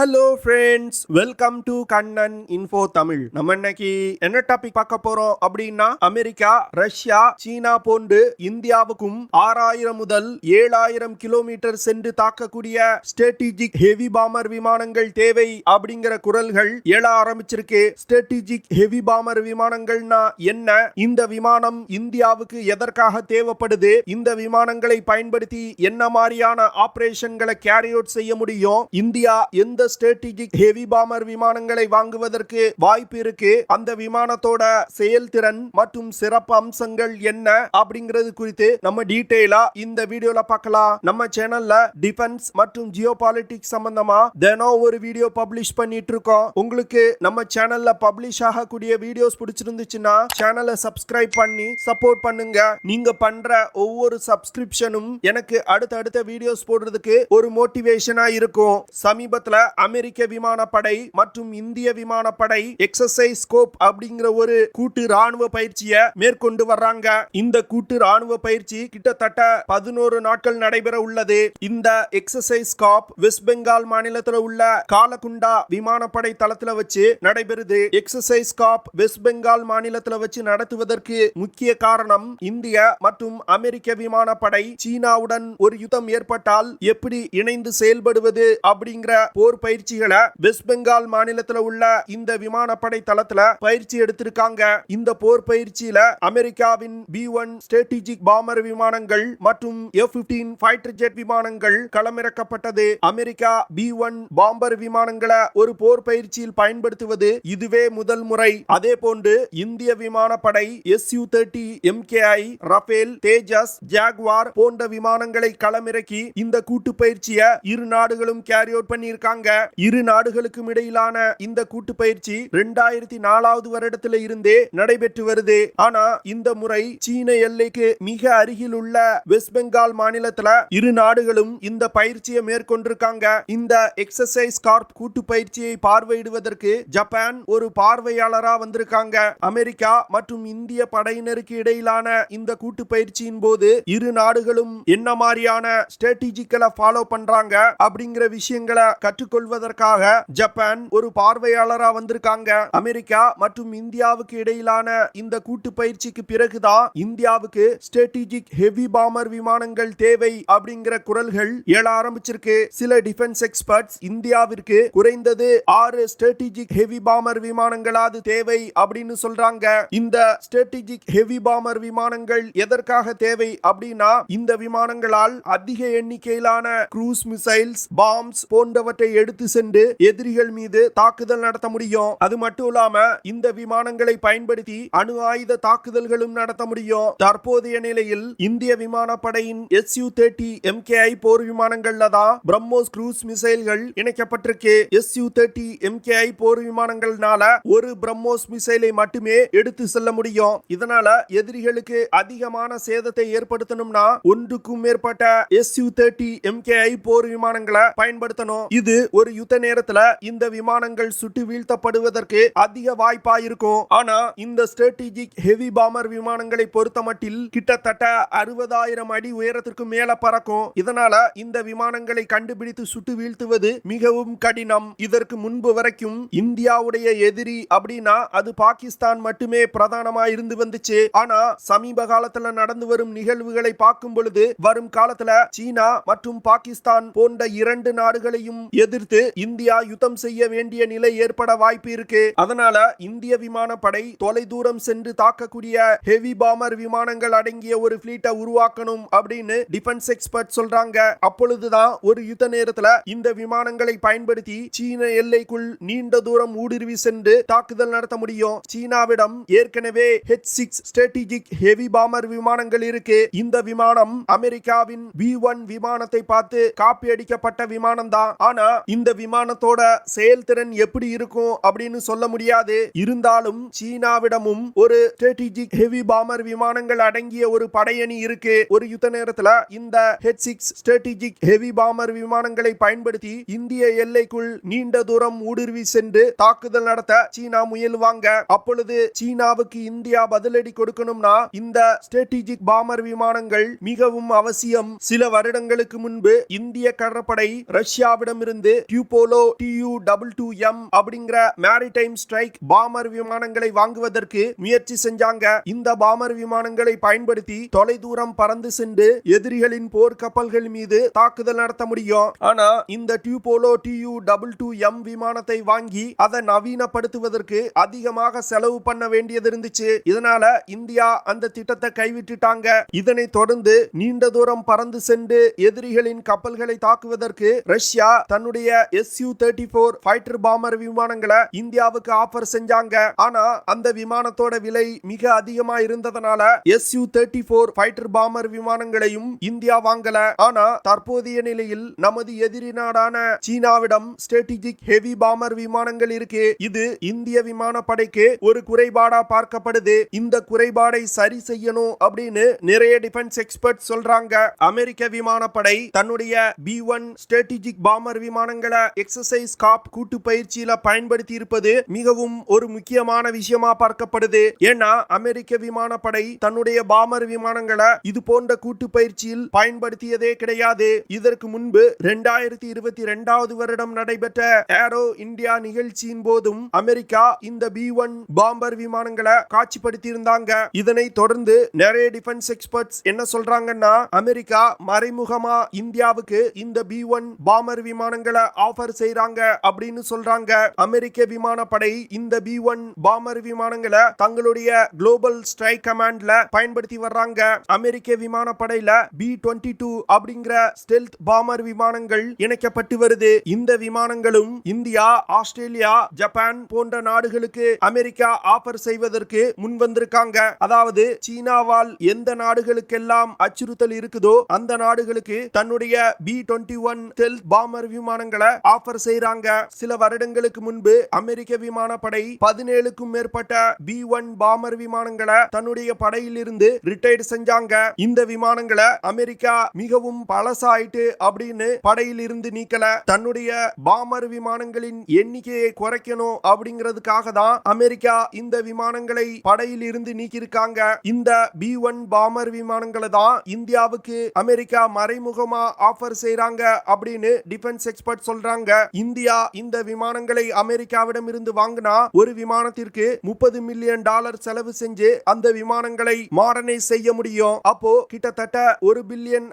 Hello friends, welcome to Kannan info Tamil. நம்ம இன்னைக்கு என்ன டாபிக் பார்க்க போறோம் அப்படின்னா, அமெரிக்கா, ரஷ்யா, சீனா போன்று இந்தியாவுக்கும் 6000 முதல் 7000 கிலோமீட்டர் சென்று தாக்கக்கூடிய ஸ்ட்ராட்டஜிக் ஹெவி பாமர் விமானங்கள் தேவை அப்படிங்கிற குரல்கள் எழ ஆரம்பிச்சிருக்கு. ஸ்ட்ராட்டஜிக் ஹெவி பாமர் விமானங்கள்னா என்ன? இந்த விமானம் இந்தியாவுக்கு எதற்காக தேவைப்படுது? இந்த விமானங்களை பயன்படுத்தி என்ன மாதிரியான ஆபரேஷன்களை கேரி அவுட் செய்ய முடியும்? இந்தியா எந்த ஸ்ட்ராட்டஜிக் ஹெவி பாமர் விமானங்களை வாங்குவதற்கு வாய்ப்பு இருக்கு? அந்த விமானத்தோட செயல்திறன் மற்றும் சிறப்பு அம்சங்கள் என்ன அப்படிங்கிறது குறித்து நம்ம டீடைலா இந்த வீடியோல பார்க்கலாம். நம்ம சேனல்ல டிஃபென்ஸ் மற்றும் ஜியோபாலிட்டிக்ஸ் சம்பந்தமா தினம் ஒரு வீடியோ பப்ளிஷ் பண்ணிட்டு இருக்கோம். உங்களுக்கு நம்ம சேனல்ல பப்ளிஷ் ஆகக்கூடிய வீடியோஸ் பிடிச்சிருந்துச்சுன்னா சேனலை சப்ஸ்கிரைப் பண்ணி சப்போர்ட் பண்ணுங்க. நீங்க பண்ற ஒவ்வொரு சப்ஸ்கிரிப்ஷனும் எனக்கு அடுத்தடுத்த வீடியோஸ் போடுறதுக்கு ஒரு மோட்டிவேஷனா இருக்கும். சமீபத்துல அமெரிக்க விமானப்படை மற்றும் இந்திய விமானப்படை எக்ஸசைஸ் ஸ்கோப் அப்படிங்கிற ஒரு கூட்டு ராணுவ பயிற்சியை மேற்கொண்டு வர்றாங்க. இந்த கூட்டு ராணுவ பயிற்சி கிட்டத்தட்ட 11 நாட்கள் நடைபெற உள்ளது. இந்த எக்ஸசைஸ் ஸ்கோப் வெஸ்ட் பெங்கால் மாநிலத்தில் உள்ள காலகுண்டா விமானப்படை தளத்தில் வச்சு நடைபெறுது. எக்ஸசைஸ் ஸ்கோப் வெஸ்ட் பெங்கால் மாநிலத்தில் வச்சு நடத்துவதற்கு முக்கிய காரணம், இந்திய மற்றும் அமெரிக்க விமானப்படை சீனாவுடன் ஒரு யுத்தம் ஏற்பட்டால் எப்படி இணைந்து செயல்படுவது அப்படிங்கிற போர் பயிற்சிகளை வெஸ்ட் பெங்கால் மாநிலத்தில் உள்ள இந்த விமானப்படை தளத்துல பயிற்சி எடுத்திருக்காங்க. இந்த போர் பயிற்சியில அமெரிக்காவின் B-1 ஸ்ட்ராட்டஜிக் பாமர் விமானங்கள் மற்றும் F-15 ஃபைட்டர் ஜெட் விமானங்கள் களமிறக்கப்பட்டது. அமெரிக்கா B-1 பாம்பர் விமானங்களை ஒரு போர் பயிற்சியில் பயன்படுத்துவது இதுவே முதல் முறை. அதே போன்று இந்திய விமானப்படை Su-30 MKI, ரஃபேல், தேஜஸ், ஜாகுவார் போன்ற விமானங்களை களமிறக்கி இந்த கூட்டு பயிற்சியை இரு நாடுகளும் கேரி அவுட் பண்ணியிருக்காங்க. இரு நாடுகளுக்கும் இடையிலான இந்த கூட்டு பயிற்சி 2004வது வருடத்தில் இருந்தே நடைபெற்று வருது. ஆனா இந்த முறை சீன எல்லைக்கு மிக அருகில் உள்ள வெஸ்ட் பெங்கால் மாநிலத்தில் இரு நாடுகளும் இந்த பயிற்சியை மேற்கொண்டிருக்காங்க. இந்த எக்ஸசைஸ் கார்ப் கூட்டு பயிற்சியை பார்வையிடுவதற்கு ஜப்பான் ஒரு பார்வையாளரா வந்திருக்காங்க. அமெரிக்கா மற்றும் இந்திய படையினருக்கு இடையிலான இந்த கூட்டு பயிற்சியின் போது இரு நாடுகளும் என்ன மாதிரியான ஸ்ட்ராட்டஜிக்களை ஃபாலோ பண்றாங்க அப்படிங்கிற விஷயங்களை கற்றுக்கொள்வதற்காக ஜப்பான் ஒரு பார்வையாளரா வந்திருக்காங்க. அமெரிக்கா மற்றும் இந்தியாவுக்கு இடையிலான இந்த கூட்டு பயிற்சிக்கு பிறகுதான் இந்தியாவுக்கு ஸ்ட்ராட்டஜிக் ஹெவி பாமர் விமானங்கள் தேவை அப்படிங்கிற குரல்கள் எழ ஆரம்பிச்சிருக்கு. சில டிஃபென்ஸ் எக்ஸ்பர்ட்ஸ் இந்தியாவிற்கு குறைந்தது 6 ஸ்ட்ராட்டஜிக் ஹெவி பாமர் விமானங்களாவது தேவை அப்படின்னு சொல்றாங்க. இந்த ஸ்ட்ராட்டஜிக் ஹெவி பாமர் விமானங்கள் எதற்காக தேவை அப்படின்னா, இந்த விமானங்களால் அதிக எண்ணிக்கையிலான க்ரூஸ் மிசைல்ஸ், பாம்ஸ் போன்றவற்றை எடுத்து சென்று எதிரிகள் மீது தாக்குதல் நடத்த முடியும். அது மட்டும் இல்லாம இந்த விமானங்களை பயன்படுத்தி அணு ஆயுத தாக்குதல்களும் நடத்த முடியும். தற்போதைய நிலையில் இந்திய விமானப்படையின் Su-30 MKI போர் விமானங்கள்ல தான் பிரம்மோஸ் க்ரூஸ் மிசைல்கள் இணைக்கப்பட்டிருக்கு. Su-30 MKI போர் விமானங்கள்னால ஒரு பிரம்மோஸ் மிசைலை மட்டுமே எடுத்து செல்ல முடியும். இதனால எதிரிகளுக்கு அதிகமான சேதத்தை ஏற்படுத்தணும்னா ஒன்றுக்கும் மேற்பட்ட Su-30 MKI போர் விமானங்களை பயன்படுத்தணும். இது ஒரு யுத்த நேரத்துல இந்த விமானங்கள் சுட்டு வீழ்த்தப்படுவதற்கு அதிக வாய்ப்பா இருக்கும். ஆனா இந்த ஸ்ட்ராட்டஜிக் ஹெவி பாமர் விமானங்களை பொறுத்தமட்டில் கிட்டத்தட்ட 60,000 அடி உயரத்திற்கு மேல பறக்கும். இதனால இந்த விமானங்களை கண்டுபிடித்து சுட்டு வீழ்த்துவது மிகவும் கடினம். இதற்கு முன்பு வரைக்கும் இந்தியாவுடைய எதிரி அப்படின்னா அது பாகிஸ்தான் மட்டுமே பிரதானமா இருந்து வந்துச்சு. ஆனா சமீப காலத்துல நடந்து வரும் நிகழ்வுகளை பார்க்கும் பொழுது வரும் காலத்துல சீனா மற்றும் பாகிஸ்தான் போன்ற இரண்டு நாடுகளையும் எதிர்த்து இந்தியா யுத்தம் செய்ய வேண்டிய நிலை ஏற்பட வாய்ப்பு இருக்கு. அதனால இந்திய விமானப்படை தொலை தூரம் சென்று தாக்கக்கூடிய ஹெவி பாமர் விமானங்கள் அடங்கிய ஒரு ஃபிளீட்டை உருவாக்கணும் அப்படின்னு டிஃபென்ஸ் எக்ஸ்பர்ட் சொல்றாங்க. அப்பொழுதுதான் ஒரு யுத்த நேரத்துல இந்த விமானங்களை பயன்படுத்தி சீன எல்லைக்குள் நீண்ட தூரம் ஊடுருவி சென்று தாக்குதல் நடத்த முடியும். சீனாவிடம் ஏற்கனவே H-6 ஸ்ட்ராட்டஜிக் ஹெவி பாமர் விமானங்கள் இருக்கு. இந்த விமானம் அமெரிக்காவின் B-1 விமானத்தை பார்த்து காப்பி அடிக்கப்பட்ட விமானம் தான். ஆனா இந்த விமானத்தோட செயல்திறன் எப்படி இருக்கும் அப்படின்னு சொல்ல முடியாது. இருந்தாலும் சீனாவிடமும் ஒரு ஸ்ட்ராட்டஜிக் ஹெவி பாமர் விமானங்கள் அடங்கிய ஒரு படையணி இருக்கு. ஒரு யுத்த நேரத்துல இந்த H-6 ஸ்ட்ராட்டஜிக் ஹெவி பாமர் விமானங்களை பயன்படுத்தி இந்திய எல்லைக்குள் நீண்ட தூரம் ஊடுருவி சென்று தாக்குதல் நடத்த சீனா முயலுவாங்க. அப்பொழுது சீனாவுக்கு இந்தியா பதிலடி கொடுக்கணும்னா இந்த ஸ்ட்ராட்டஜிக் பாமர் விமானங்கள் மிகவும் அவசியம். சில வருடங்களுக்கு முன்பு இந்திய கடற்படை ரஷ்யாவிடமிருந்து டியூபோலோ TU-22M அப்படிங்கிற மேரிடைம் ஸ்ட்ரைக் பாமர் விமானங்களை வாங்குவதற்கு முயற்சி செஞ்சாங்க. இந்த பாமர் விமானங்களை பயன்படுத்தி தொலைதூரம் பறந்து சென்று எதிரிகளின் போர்க்கப்பல்கள் மீது தாக்குதல் நடத்த முடியும். ஆனா இந்த டியூபோலோ TU-22M விமானத்தை வாங்கி அதை நவீனப்படுத்துவதற்கு அதிகமாக செலவு பண்ண வேண்டியது இருந்துச்சு. இதனால இந்தியா அந்த திட்டத்தை கைவிட்டுட்டாங்க. இதனை தொடர்ந்து நீண்ட தூரம் பறந்து சென்று எதிரிகளின் கப்பல்களை தாக்குவதற்கு ரஷ்யா தன்னுடைய Su-34 ஃபைட்டர் பாமர் விமானங்களை இந்தியாவுக்கு ஆஃபர் செஞ்சாங்க. ஆனா அந்த விமானத்தோட விலை மிக அதிகமா இருந்ததனால Su-34 ஃபைட்டர் பாமர் விமானங்களையும் இந்தியா வாங்கல. ஆனா தற்போதைய நிலையில் நமது எதிரி நாடான சீனாவிடம் ஸ்ட்ராட்டஜிக் ஹெவி பாமர் விமானங்கள் இருக்கு. இது இந்திய விமானப்படைக்கு ஒரு குறைபாடா பார்க்கப்படுது. இந்த குறைபாடை சரி செய்யணும் அப்படின்னு நிறைய டிஃபென்ஸ் எக்ஸ்பர்ட் சொல்றாங்க. அமெரிக்க விமானப்படை தன்னுடைய B-1 ஸ்ட்ராட்டஜிக் பாமர் விமானங்களை எக்ஸசைஸ் காப் கூட்டு பயிற்சியில பயன்படுத்தி இருப்பது மிகவும் ஒரு முக்கியமான விஷயமா பார்க்கப்படுது. ஏன்னா அமெரிக்க விமானப்படை தன்னுடைய பாமர் விமானங்களை இது போன்ற கூட்டு பயிற்சியில் பயன்படுத்தியதே கிடையாது. இதற்கு முன்பு 2022 வருடம் நடைபெற்ற ஏரோ இந்தியா நிகழ்ச்சியின் போதும் அமெரிக்கா இந்த B-1 பாம்பர் விமானங்களை காட்சிப்படுத்தி இருந்தாங்க. இதனை தொடர்ந்து நிறைய டிஃபென்ஸ் எக்ஸ்பர்ட்ஸ் என்ன சொல்றாங்கன்னா அமெரிக்கா மறைமுகமா இந்தியாவுக்கு இந்த B-1 பாம்பர் விமானங்களை ஆஃபர் செய்றாங்க அப்படின்னு சொல்றாங்க. அமெரிக்க விமானப்படை இந்த B-1 பாம்பர் விமானங்களை தங்களுடைய குளோபல் ஸ்ட்ரைக் கமாண்ட்ல பயன்படுத்தி வர்றாங்க. அமெரிக்க விமானப்படையில B-22 அப்படிங்கிற ஸ்டெல்த் பாமர் விமானங்கள் இணைக்கப்பட்டு வருது. இந்த விமானங்களும் இந்தியா, ஆஸ்திரேலியா, ஜப்பான் போன்ற நாடுகளுக்கு அமெரிக்கா ஆஃபர் செய்வதற்கு முன் வந்திருக்காங்க. அதாவது சீனாவால் எந்த நாடுகளுக்கெல்லாம் அச்சுறுத்தல் இருக்குதோ அந்த நாடுகளுக்கு தன்னுடைய B-21 ஸ்டெல்த் பாமர் விமானங்களை ஆஃபர் செய்றாங்க. சில வருடங்களுக்கு முன்பு அமெரிக்க விமானப்படை 17க்கும் மேற்பட்ட B-1 பாமர் விமானங்களை தன்னுடைய படையில் இருந்து ரிட்டையர்ட் செஞ்சாங்க. இந்த விமானங்களை அமெரிக்கா மிகவும் பழசாயிட்டு அப்படின்னு படையில் இருந்து நீக்கல. தன்னுடைய பாமர் விமானங்களின் எண்ணிக்கையை குறைக்கணும் அப்படிங்கிறதுக்காக தான் அமெரிக்கா இந்த விமானங்களை படையில் இருந்து நீக்கியிருக்காங்க. இந்த B-1 பாமர் விமானங்களை தான் இந்தியாவுக்கு அமெரிக்கா மறைமுகமா ஆஃபர் செய்றாங்க அப்படின்னு டிஃபென்ஸ் எக்ஸ்பர்ட் சொல்றாங்க. இந்தியா இந்த விமானங்களை அமெரிக்காவிடம் இருந்து வாங்கினா ஒரு விமானத்திற்கு $30 மில்லியன் செலவு செஞ்சு அந்த விமானங்களை மாடர்னைஸ் செய்ய முடியும். அப்போ கிட்டத்தட்ட $1 பில்லியன்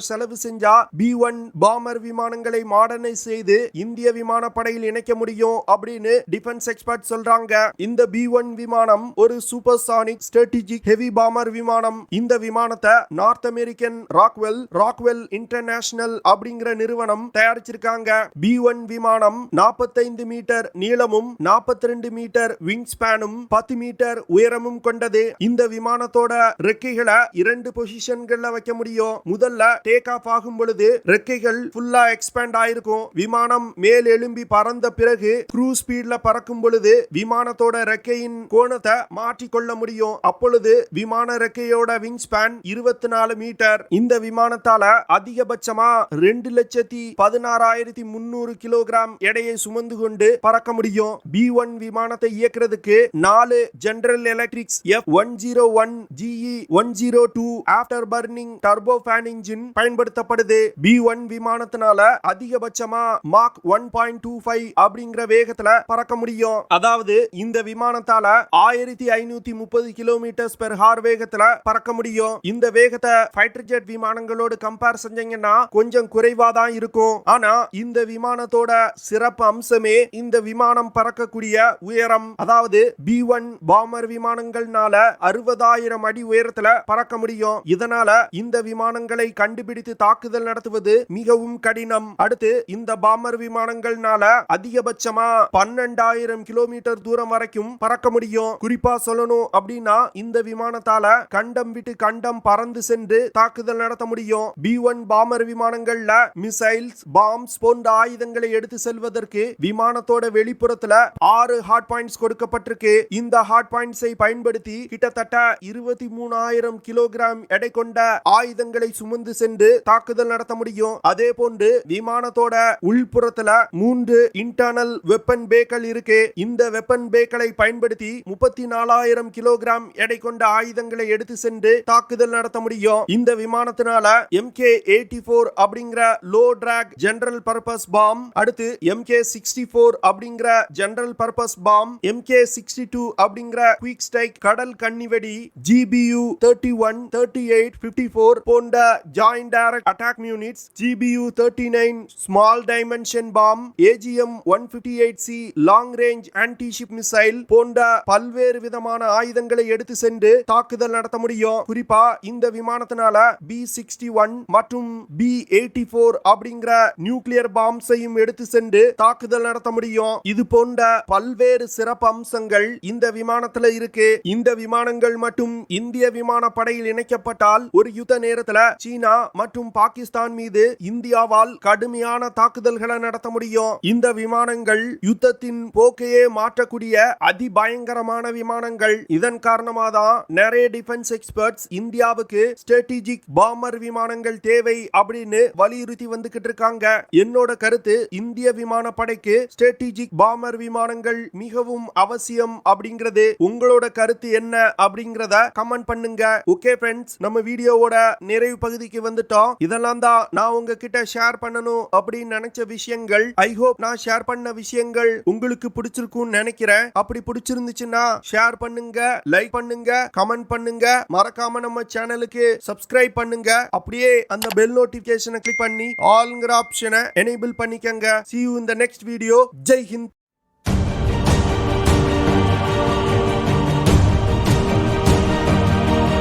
செலவு செஞ்சா B-1 பாமர் விமானங்களை மாடர்னைஸ் செய்து இந்திய விமானப்படையில் இணைக்க முடியும் அப்படின்னு டிஃபென்ஸ் எக்ஸ்பர்ட் சொல்றாங்க. இந்த B-1 விமானம் ஒரு சூப்பர்சானிக் ஸ்ட்ராட்டஜிக் ஹெவி பாமர் விமானம். இந்த விமானத்தை நார்த் அமெரிக்கன் ராக்வெல் இன்டர்நேஷனல் அப்படிங்கிற நிறுவனம் தயாரிச்சிருக்காங்க. B-1 விமானம் 45 மீட்டர் நீளமும் 42 மீட்டர் விங் ஸ்பேனும் 10 மீட்டர் உயரமும் கொண்டது. இந்த விமானத்தோட ரெக்கைகளை 2 பொசிஷன்கள்ல வைக்க முடியும். முதல்ல டேக் ஆஃப் ஆகும் பொழுது ரெக்கைகள் ஃபுல்லா எக்ஸ்பேண்ட் ஆயிருக்கும். விமானம் மேல் எழும்பி பறந்த பிறகு க்ரூஸ் ஸ்பீட்ல பறக்கும் பொழுது விமானத்தோட ரெக்கையின் கோணத்தை மாற்றிக்கொள்ள முடியும். அப்பொழுது விமான ரெக்கையோட விங் ஸ்பேன் 24 மீட்டர். இந்த விமானத்தால அதிகபட்சமா 2,16,300 கிலோகிராம் எடையை சுமந்து கொண்டு பறக்க முடியும். B-1 விமானத்தை இயக்குறதுக்கு 4 General Electrics F101 GE102 after burning turbo fan engine பயன்படுத்தப்படுது. B-1 விமானத்தினால அதிகபட்சமா மாக் 1.25 அப்படிங்கிற வேகத்துல பறக்க முடியும். அதாவது இந்த விமானத்தால 1530 கிலோமீட்டர் பெர் ஹார் வேகத்துல பறக்க முடியும். இந்த வேகத்தை ஃபைட்டர் ஜெட் விமானங்களோடு கம்பேர் செஞ்சீங்கன்னா கொஞ்சம் குறைவா தான் இருக்கும். ஆனா இந்த விமானத்தோட சிறப்பு அம்சமே இந்த விமானம் பறக்கக்கூடிய உயரம். அதாவது B-1 பாமர் விமானங்கள்னால 60,000 அடி உயரத்துல பறக்க முடியும். இதனால இந்த விமானங்களை கண்டுபிடித்து தாக்குதல் நடத்துவது மிகவும் கடினம். அடுத்து இந்த பாமர் விமானங்கள்னால அதிகபட்சமா 12,000 கிலோமீட்டர் தூரம் வரைக்கும் பறக்க முடியும். குறிப்பா சொல்லணும் அப்படின்னா இந்த விமானத்தால கண்டம் விட்டு கண்டம் பறந்து சென்று தாக்குதல் நடத்த முடியும். B-1 பாமர் விமானங்கள்ல மிசைல்ஸ், பாம்ஸ் போன்ற ஆயுதங்களை எடுத்து செல்வதற்கு விமானத்தோட வெளிப்புறத்துல 6 ஹார்ட் பாயிண்ட்ஸ் கொடுக்கப்பட்டிருக்கு. இந்த ஹார்ட் பாயிண்ட்ஸை பயன்படுத்தி கிட்டத்தட்ட 23,000 கிலோகிராம் எடை கொண்ட ஆயுதங்களை சுமந்து சென்று தாக்குதல் நடத்த முடியும். அதே போன்று விமானத்தோட உள்புறத்துல 3 இன்டர்னல் வெப்பன் பேக்கள் இருக்கு. இந்த வெப்பன் பேக்களை பயன்படுத்தி 34,000 கிலோகிராம் எடை கொண்ட ஆயுதங்களை எடுத்து சென்று தாக்குதல் நடத்த முடியும். இந்த விமானத்தினால MK-84 அப்படிங்கிற low drag general general purpose bomb, அடுத்து MK-64 அப்படிங்கிற ஜெனரல் பர்பஸ் பாம், MK-62 அப்படிங்கிற குயிக் ஸ்ட்ரைக் கடல் கன்னிவெடி, GBU-31, 38, 54 போன்ற joint direct attack units, GBU-39 small dimension bomb, AGM-158C long range anti ship missile போன்ற பல்வேறு விதமான ஆயுதங்களை எடுத்து சென்று தாக்குதல் நடத்த முடியும். குறிப்பா இந்த விமானத்தினால B-61 மற்றும் B-84 அப்படிங்கிற நியூக்ளியர் பாம்ஸையும் எடுத்து சென்று தாக்குதல் நடத்த முடியும். இது போன்ற பல்வேறு சிறப்பு அம்சங்கள் இந்த விமானத்துல இருக்கு. இந்த விமானங்கள் மட்டும் இந்திய விமானப்படையில் இணைக்கப்பட்டால் ஒரு யுத்த நேரத்துல சீனா மற்றும் பாகிஸ்தான் மீது இந்தியாவால் கடுமையான தாக்குதல்களை நடத்த முடியும். இந்த விமானங்கள் யுத்தத்தின் போக்கையே மாற்றக்கூடிய அதிபயங்கரமான விமானங்கள். இதன் காரணமாக தான் நிறைய டிஃபென்ஸ் எக்ஸ்பர்ட்ஸ் இந்தியாவுக்கு ஸ்ட்ராட்டஜிக் பாம்பர் விமானங்கள் தேவை அப்படின்னு வலியுறுத்தி வந்துகிட்டு இருக்காங்க. என்னோட கருத்து, இந்திய விமானப்படைக்கு ஸ்ட்ராட்டஜிக் பாம்பர் விமானங்கள் மிகவும் அவசியம் அப்படிங்கிறது. உங்களோட கருத்து என்ன அப்படிங்கறத கமெண்ட் பண்ணுங்க. ஓகே ஃப்ரெண்ட்ஸ், நம்ம வீடியோவோட நிறைவு பகுதிக்கு வந்துட்டோம். இதெல்லாம் தான் நான் உங்ககிட்ட ஷேர் பண்ணணும் அப்படின்னு நினைச்ச விஷயங்கள். ஐ ஹோப் நான் ஷேர் பண்ண விஷயங்கள் உங்களுக்கு பிடிச்சிருக்கும்னு நினைக்கிறேன். அப்படி பிடிச்சிருந்துச்சுன்னா ஷேர் பண்ணுங்க, லைக் பண்ணுங்க, கமெண்ட் பண்ணுங்க. மறக்காம நம்ம சேனலுக்கு சப்ஸ்கிரைப் பண்ணுங்க. அப்படியே அந்த பெல் நோட்டிபிகேஷனை கிளிக் பண்ணி ஆல்ங்கிற ஆப்ஷனை எனேபிள் பண்ணிக்கங்க. See you in the next video. Jai Hind.